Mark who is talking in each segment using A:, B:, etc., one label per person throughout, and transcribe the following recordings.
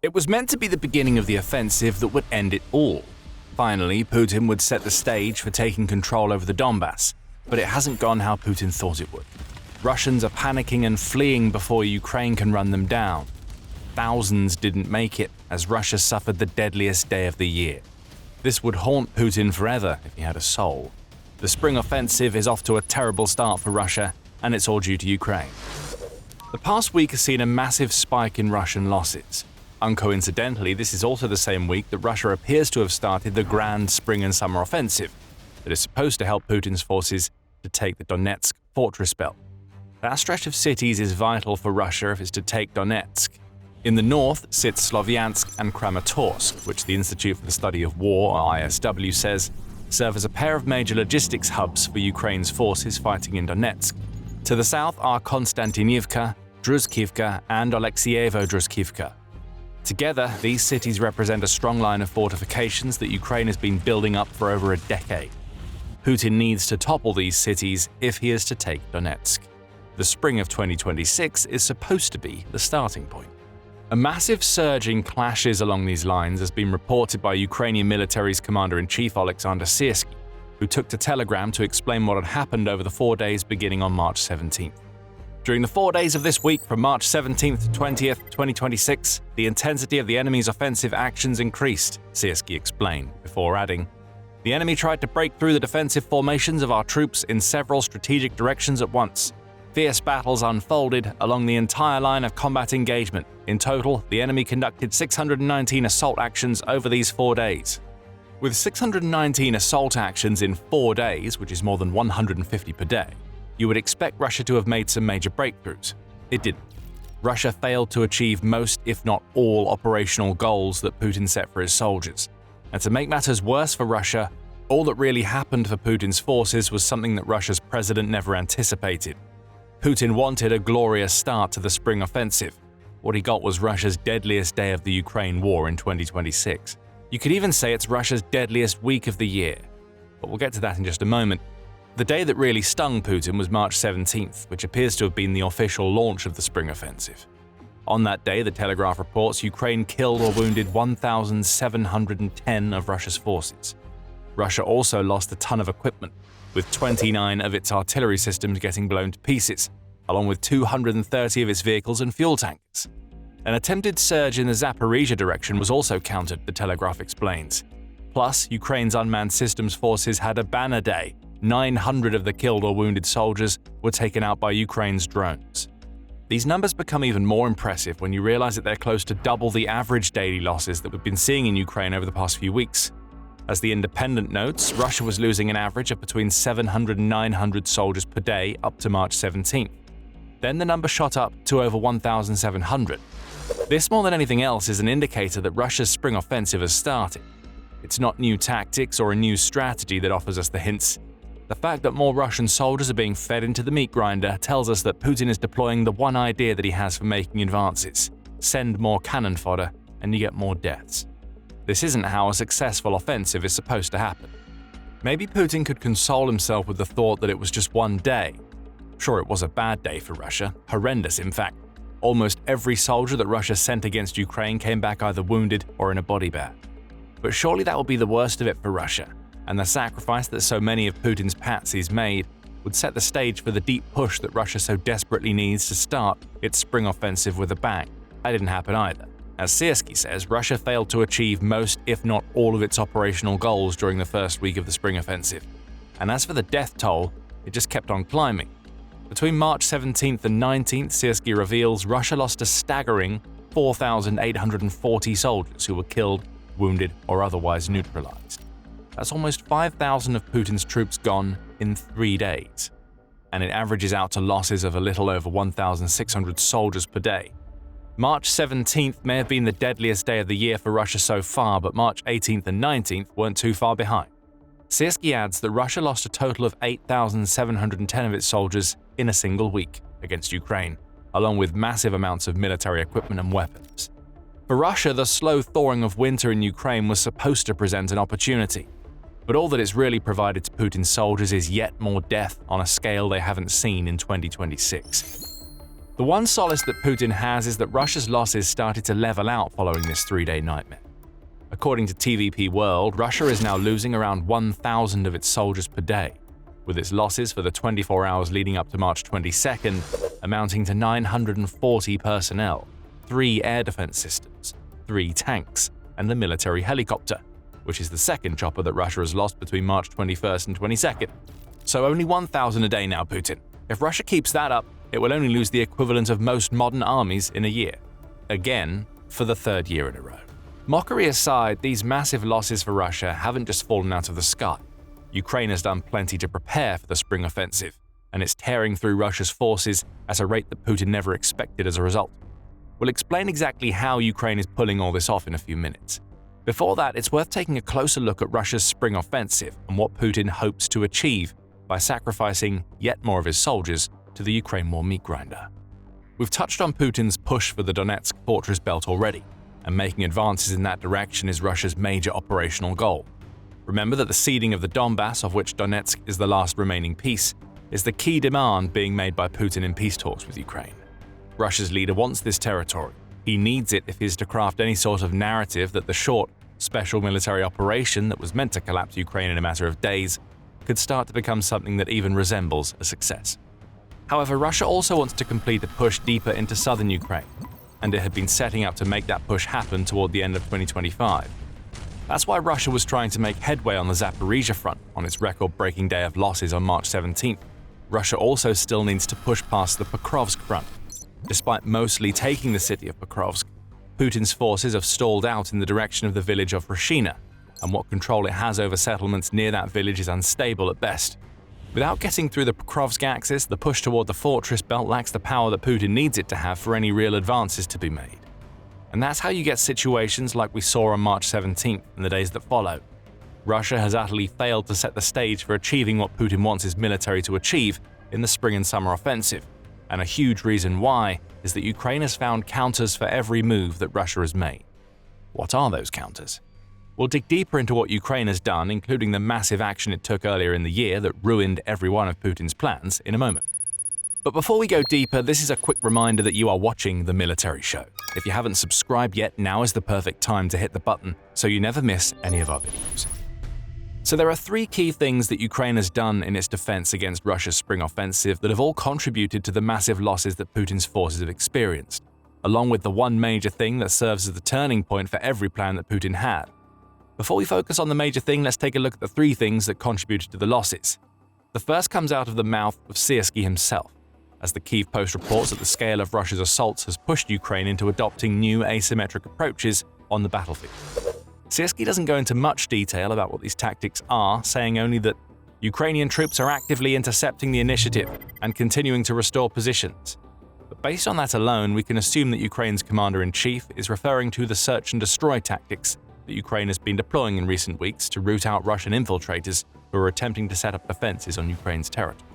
A: It was meant to be the beginning of the offensive that would end it all. Finally, Putin would set the stage for taking control over the Donbass, but it hasn't gone how Putin thought it would. Russians are panicking and fleeing before Ukraine can run them down. Thousands didn't make it, as Russia suffered the deadliest day of the year. This would haunt Putin forever if he had a soul. The spring offensive is off to a terrible start for Russia, and it's all due to Ukraine. The past week has seen a massive spike in Russian losses. Uncoincidentally, this is also the same week that Russia appears to have started the grand spring and summer offensive that is supposed to help Putin's forces to take the Donetsk fortress belt. That stretch of cities is vital for Russia if it's to take Donetsk. In the north sits Sloviansk and Kramatorsk, which the Institute for the Study of War, or ISW, says serve as a pair of major logistics hubs for Ukraine's forces fighting in Donetsk. To the south are Konstantinivka, Druzhkivka, and Alexeyevo-Druzhkivka. Together, these cities represent a strong line of fortifications that Ukraine has been building up for over a decade. Putin needs to topple these cities if he is to take Donetsk. The spring of 2026 is supposed to be the starting point. A massive surge in clashes along these lines has been reported by Ukrainian military's commander-in-chief Alexander Syrskyi, who took to Telegram to explain what had happened over the 4 days beginning on March 17th. During the 4 days of this week, from March 17th to 20th, 2026, the intensity of the enemy's offensive actions increased, Syrskyi explained, before adding, "The enemy tried to break through the defensive formations of our troops in several strategic directions at once. Fierce battles unfolded along the entire line of combat engagement. In total, the enemy conducted 619 assault actions over these 4 days." With 619 assault actions in 4 days, which is more than 150 per day, you would expect Russia to have made some major breakthroughs. It didn't. Russia failed to achieve most, if not all, operational goals that Putin set for his soldiers. And to make matters worse for Russia, all that really happened for Putin's forces was something that Russia's president never anticipated. Putin wanted a glorious start to the spring offensive. What he got was Russia's deadliest day of the Ukraine war in 2026. You could even say it's Russia's deadliest week of the year. But we'll get to that in just a moment. The day that really stung Putin was March 17th, which appears to have been the official launch of the spring offensive. On that day, the Telegraph reports Ukraine killed or wounded 1,710 of Russia's forces. Russia also lost a ton of equipment, with 29 of its artillery systems getting blown to pieces, along with 230 of its vehicles and fuel tankers. An attempted surge in the Zaporizhia direction was also countered, the Telegraph explains. Plus, Ukraine's unmanned systems forces had a banner day. 900 of the killed or wounded soldiers were taken out by Ukraine's drones. These numbers become even more impressive when you realize that they're close to double the average daily losses that we've been seeing in Ukraine over the past few weeks. As The Independent notes, Russia was losing an average of between 700 and 900 soldiers per day up to March 17th. Then the number shot up to over 1,700. This, more than anything else, is an indicator that Russia's spring offensive has started. It's not new tactics or a new strategy that offers us the hints. The fact that more Russian soldiers are being fed into the meat grinder tells us that Putin is deploying the one idea that he has for making advances: send more cannon fodder and you get more deaths. This isn't how a successful offensive is supposed to happen. Maybe Putin could console himself with the thought that it was just one day. Sure, it was a bad day for Russia, horrendous in fact. Almost every soldier that Russia sent against Ukraine came back either wounded or in a body bag. But surely that would be the worst of it for Russia, and the sacrifice that so many of Putin's patsies made would set the stage for the deep push that Russia so desperately needs to start its spring offensive with a bang. That didn't happen either. As Syrskyi says, Russia failed to achieve most, if not all, of its operational goals during the first week of the spring offensive. And as for the death toll, it just kept on climbing. Between March 17th and 19th, Syrskyi reveals Russia lost a staggering 4,840 soldiers who were killed, wounded, or otherwise neutralized. That's almost 5,000 of Putin's troops gone in 3 days. And it averages out to losses of a little over 1,600 soldiers per day. March 17th may have been the deadliest day of the year for Russia so far, but March 18th and 19th weren't too far behind. Syrskyi adds that Russia lost a total of 8,710 of its soldiers in a single week against Ukraine, along with massive amounts of military equipment and weapons. For Russia, the slow thawing of winter in Ukraine was supposed to present an opportunity. But all that it's really provided to Putin's soldiers is yet more death on a scale they haven't seen in 2026. The one solace that Putin has is that Russia's losses started to level out following this 3-day nightmare. According to TVP World, Russia is now losing around 1,000 of its soldiers per day, with its losses for the 24 hours leading up to March 22nd amounting to 940 personnel, 3 air defense systems, 3 tanks, and the military helicopter, which is the second chopper that Russia has lost between March 21st and 22nd. So only 1,000 a day now, Putin. If Russia keeps that up, it will only lose the equivalent of most modern armies in a year. Again, for the 3rd year in a row. Mockery aside, these massive losses for Russia haven't just fallen out of the sky. Ukraine has done plenty to prepare for the spring offensive, and it's tearing through Russia's forces at a rate that Putin never expected as a result. We'll explain exactly how Ukraine is pulling all this off in a few minutes. Before that, it's worth taking a closer look at Russia's spring offensive and what Putin hopes to achieve by sacrificing yet more of his soldiers to the Ukraine war meat grinder. We've touched on Putin's push for the Donetsk fortress belt already, and making advances in that direction is Russia's major operational goal. Remember that the ceding of the Donbass, of which Donetsk is the last remaining piece, is the key demand being made by Putin in peace talks with Ukraine. Russia's leader wants this territory. He needs it if he is to craft any sort of narrative that the short, special military operation that was meant to collapse Ukraine in a matter of days could start to become something that even resembles a success. However, Russia also wants to complete a push deeper into southern Ukraine, and it had been setting up to make that push happen toward the end of 2025. That's why Russia was trying to make headway on the Zaporizhia front on its record-breaking day of losses on March 17th. Russia also still needs to push past the Pokrovsk front. Despite mostly taking the city of Pokrovsk, Putin's forces have stalled out in the direction of the village of Reshina, and what control it has over settlements near that village is unstable at best. Without getting through the Pokrovsk axis, the push toward the fortress belt lacks the power that Putin needs it to have for any real advances to be made. And that's how you get situations like we saw on March 17th and the days that follow. Russia has utterly failed to set the stage for achieving what Putin wants his military to achieve in the spring and summer offensive, and a huge reason why is that Ukraine has found counters for every move that Russia has made. What are those counters? We'll dig deeper into what Ukraine has done, including the massive action it took earlier in the year that ruined every one of Putin's plans, in a moment. But before we go deeper, this is a quick reminder that you are watching The Military Show. If you haven't subscribed yet, now is the perfect time to hit the button so you never miss any of our videos. So there are 3 key things that Ukraine has done in its defense against Russia's spring offensive that have all contributed to the massive losses that Putin's forces have experienced, along with the one major thing that serves as the turning point for every plan that Putin had. Before we focus on the major thing, let's take a look at the 3 things that contributed to the losses. The first comes out of the mouth of Syrskyi himself, as the Kyiv Post reports that the scale of Russia's assaults has pushed Ukraine into adopting new asymmetric approaches on the battlefield. Syrskyi doesn't go into much detail about what these tactics are, saying only that Ukrainian troops are actively intercepting the initiative and continuing to restore positions. But based on that alone, we can assume that Ukraine's commander-in-chief is referring to the search and destroy tactics that Ukraine has been deploying in recent weeks to root out Russian infiltrators who are attempting to set up defenses on Ukraine's territory.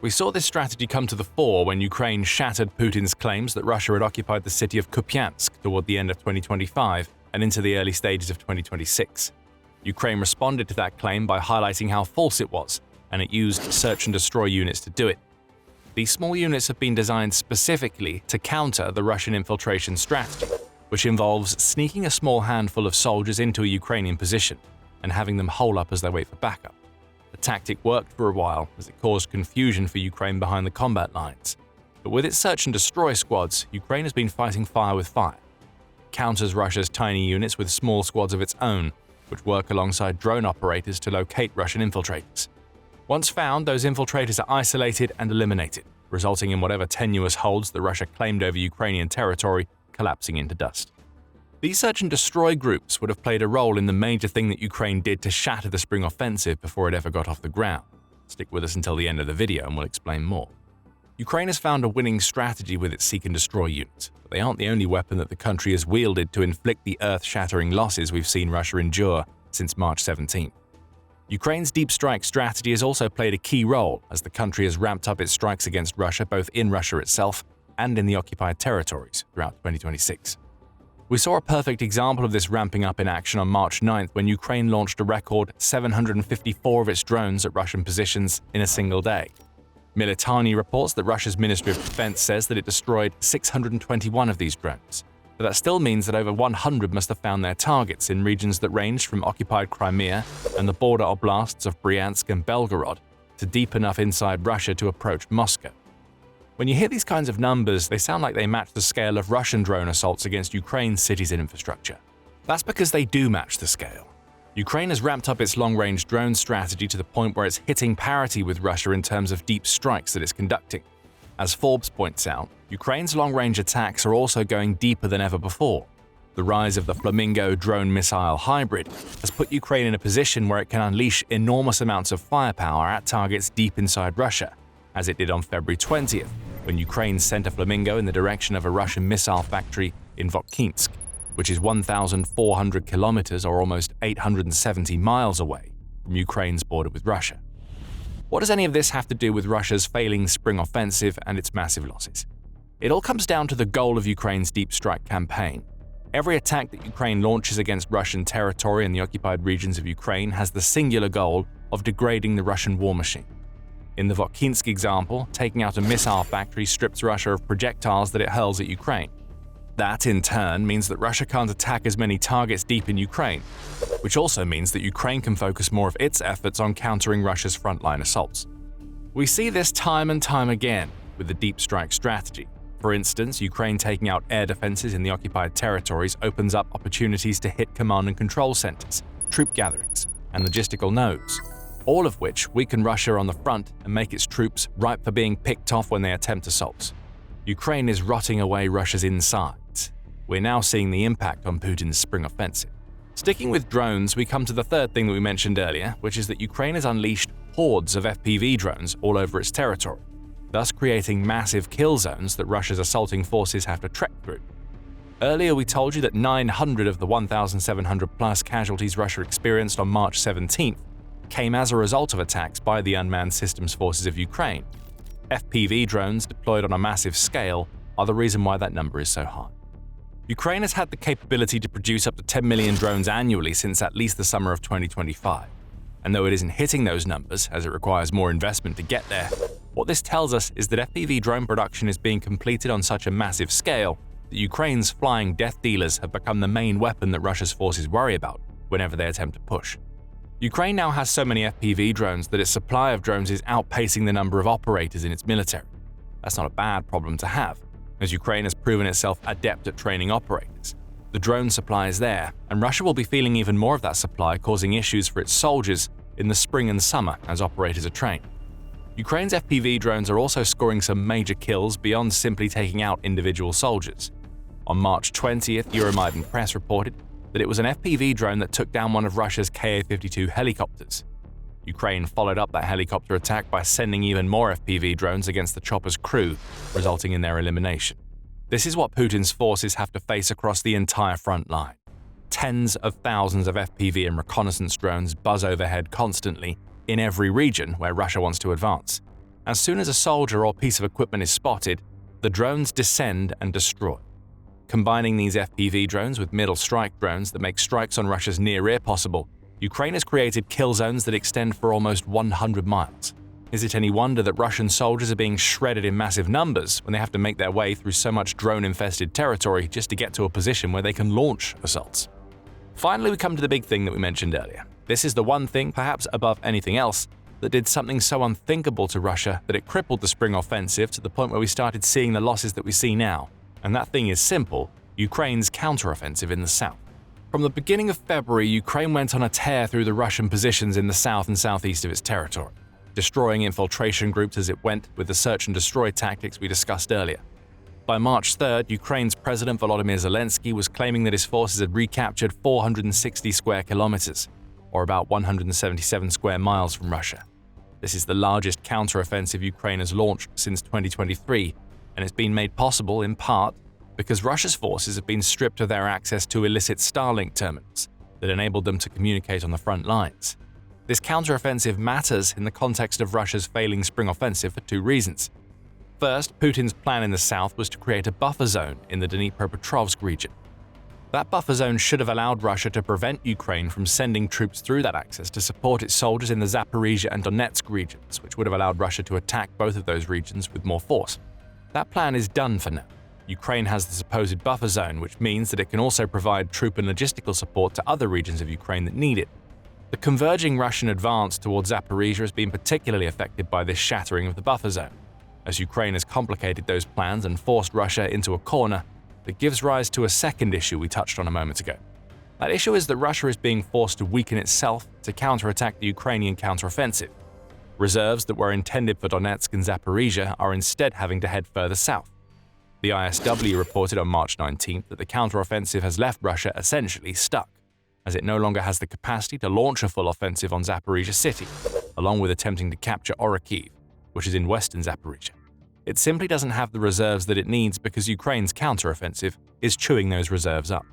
A: We saw this strategy come to the fore when Ukraine shattered Putin's claims that Russia had occupied the city of Kupiansk toward the end of 2025 and into the early stages of 2026. Ukraine responded to that claim by highlighting how false it was, and it used search and destroy units to do it. These small units have been designed specifically to counter the Russian infiltration strategy, which involves sneaking a small handful of soldiers into a Ukrainian position and having them hole up as they wait for backup. The tactic worked for a while as it caused confusion for Ukraine behind the combat lines. But with its search and destroy squads, Ukraine has been fighting fire with fire. It counters Russia's tiny units with small squads of its own, which work alongside drone operators to locate Russian infiltrators. Once found, those infiltrators are isolated and eliminated, resulting in whatever tenuous holds that Russia claimed over Ukrainian territory collapsing into dust. These search and destroy groups would have played a role in the major thing that Ukraine did to shatter the spring offensive before it ever got off the ground. Stick with us until the end of the video and we'll explain more. Ukraine has found a winning strategy with its seek and destroy units, but they aren't the only weapon that the country has wielded to inflict the earth-shattering losses we've seen Russia endure since March 17th. Ukraine's deep strike strategy has also played a key role as the country has ramped up its strikes against Russia both in Russia itself and in the occupied territories throughout 2026. We saw a perfect example of this ramping up in action on March 9th when Ukraine launched a record 754 of its drones at Russian positions in a single day. Militani reports that Russia's Ministry of Defense says that it destroyed 621 of these drones, but that still means that over 100 must have found their targets in regions that ranged from occupied Crimea and the border oblasts of Bryansk and Belgorod to deep enough inside Russia to approach Moscow. When you hear these kinds of numbers, they sound like they match the scale of Russian drone assaults against Ukraine's cities and infrastructure. That's because they do match the scale. Ukraine has ramped up its long-range drone strategy to the point where it's hitting parity with Russia in terms of deep strikes that it's conducting. As Forbes points out, Ukraine's long-range attacks are also going deeper than ever before. The rise of the Flamingo drone-missile hybrid has put Ukraine in a position where it can unleash enormous amounts of firepower at targets deep inside Russia, as it did on February 20th, when Ukraine sent a Flamingo in the direction of a Russian missile factory in Donetsk, which is 1,400 kilometers or almost 870 miles away from Ukraine's border with Russia. What does any of this have to do with Russia's failing spring offensive and its massive losses? It all comes down to the goal of Ukraine's deep strike campaign. Every attack that Ukraine launches against Russian territory in the occupied regions of Ukraine has the singular goal of degrading the Russian war machine. In the Donetsk example, taking out a missile factory strips Russia of projectiles that it hurls at Ukraine. That, in turn, means that Russia can't attack as many targets deep in Ukraine, which also means that Ukraine can focus more of its efforts on countering Russia's frontline assaults. We see this time and time again with the deep strike strategy. For instance, Ukraine taking out air defenses in the occupied territories opens up opportunities to hit command and control centers, troop gatherings, and logistical nodes, all of which weaken Russia on the front and make its troops ripe for being picked off when they attempt assaults. Ukraine is rotting away Russia's insides. We're now seeing the impact on Putin's spring offensive. Sticking with drones, we come to the third thing that we mentioned earlier, which is that Ukraine has unleashed hordes of FPV drones all over its territory, thus creating massive kill zones that Russia's assaulting forces have to trek through. Earlier, we told you that 900 of the 1,700-plus casualties Russia experienced on March 17th came as a result of attacks by the unmanned systems forces of Ukraine. FPV drones deployed on a massive scale are the reason why that number is so high. Ukraine has had the capability to produce up to 10 million drones annually since at least the summer of 2025. And though it isn't hitting those numbers, as it requires more investment to get there, what this tells us is that FPV drone production is being completed on such a massive scale that Ukraine's flying death dealers have become the main weapon that Russia's forces worry about whenever they attempt to push. Ukraine now has so many FPV drones that its supply of drones is outpacing the number of operators in its military. That's not a bad problem to have, as Ukraine has proven itself adept at training operators. The drone supply is there, and Russia will be feeling even more of that supply, causing issues for its soldiers in the spring and summer as operators are trained. Ukraine's FPV drones are also scoring some major kills beyond simply taking out individual soldiers. On March 20th, Euromaidan Press reported that it was an FPV drone that took down one of Russia's Ka-52 helicopters. Ukraine followed up that helicopter attack by sending even more FPV drones against the chopper's crew, resulting in their elimination. This is what Putin's forces have to face across the entire front line. Tens of thousands of FPV and reconnaissance drones buzz overhead constantly in every region where Russia wants to advance. As soon as a soldier or piece of equipment is spotted, the drones descend and destroy. Combining these FPV drones with middle strike drones that make strikes on Russia's near-ear possible, Ukraine has created kill zones that extend for almost 100 miles. Is it any wonder that Russian soldiers are being shredded in massive numbers when they have to make their way through so much drone-infested territory just to get to a position where they can launch assaults? Finally, we come to the big thing that we mentioned earlier. This is the one thing, perhaps above anything else, that did something so unthinkable to Russia that it crippled the spring offensive to the point where we started seeing the losses that we see now. And that thing is simple: Ukraine's counteroffensive in the south. From the beginning of February, Ukraine went on a tear through the Russian positions in the south and southeast of its territory, destroying infiltration groups as it went with the search and destroy tactics we discussed earlier. By March 3rd, Ukraine's President Volodymyr Zelensky was claiming that his forces had recaptured 460 square kilometers, or about 177 square miles from Russia. This is the largest counteroffensive Ukraine has launched since 2023, and it's been made possible in part because Russia's forces have been stripped of their access to illicit Starlink terminals that enabled them to communicate on the front lines. This counteroffensive matters in the context of Russia's failing spring offensive for two reasons. First, Putin's plan in the south was to create a buffer zone in the Dnipropetrovsk region. That buffer zone should have allowed Russia to prevent Ukraine from sending troops through that access to support its soldiers in the Zaporizhia and Donetsk regions, which would have allowed Russia to attack both of those regions with more force. That plan is done for now. Ukraine has the supposed buffer zone, which means that it can also provide troop and logistical support to other regions of Ukraine that need it. The converging Russian advance towards Zaporizhia has been particularly affected by this shattering of the buffer zone, as Ukraine has complicated those plans and forced Russia into a corner that gives rise to a second issue we touched on a moment ago. That issue is that Russia is being forced to weaken itself to counterattack the Ukrainian counteroffensive. Reserves that were intended for Donetsk and Zaporizhia are instead having to head further south. The ISW reported on March 19th that the counteroffensive has left Russia essentially stuck, as it no longer has the capacity to launch a full offensive on Zaporizhia city, along with attempting to capture Orikhiv, which is in western Zaporizhia. It simply doesn't have the reserves that it needs because Ukraine's counteroffensive is chewing those reserves up.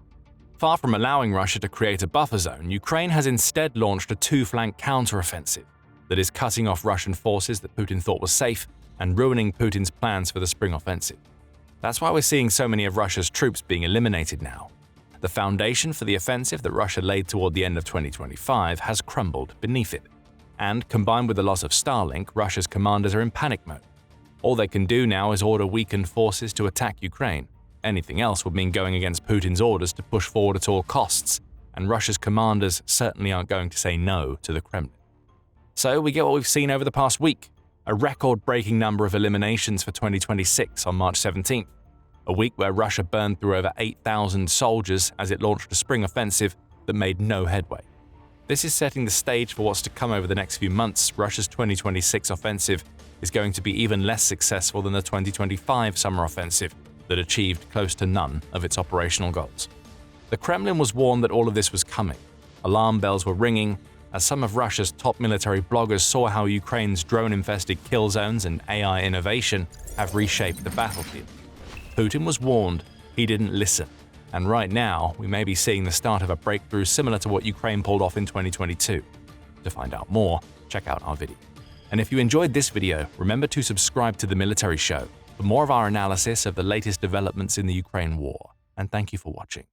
A: Far from allowing Russia to create a buffer zone, Ukraine has instead launched a two-flank counteroffensive that is cutting off Russian forces that Putin thought was safe and ruining Putin's plans for the spring offensive. That's why we're seeing so many of Russia's troops being eliminated now. The foundation for the offensive that Russia laid toward the end of 2025 has crumbled beneath it. And, combined with the loss of Starlink, Russia's commanders are in panic mode. All they can do now is order weakened forces to attack Ukraine. Anything else would mean going against Putin's orders to push forward at all costs, and Russia's commanders certainly aren't going to say no to the Kremlin. So we get what we've seen over the past week, a record-breaking number of eliminations for 2026 on March 17th, a week where Russia burned through over 8,000 soldiers as it launched a spring offensive that made no headway. This is setting the stage for what's to come over the next few months. Russia's 2026 offensive is going to be even less successful than the 2025 summer offensive that achieved close to none of its operational goals. The Kremlin was warned that all of this was coming. Alarm bells were ringing as some of Russia's top military bloggers saw how Ukraine's drone-infested kill zones and AI innovation have reshaped the battlefield. Putin was warned, he didn't listen, and right now we may be seeing the start of a breakthrough similar to what Ukraine pulled off in 2022. To find out more, check out our video. And if you enjoyed this video, remember to subscribe to The Military Show for more of our analysis of the latest developments in the Ukraine war. And thank you for watching.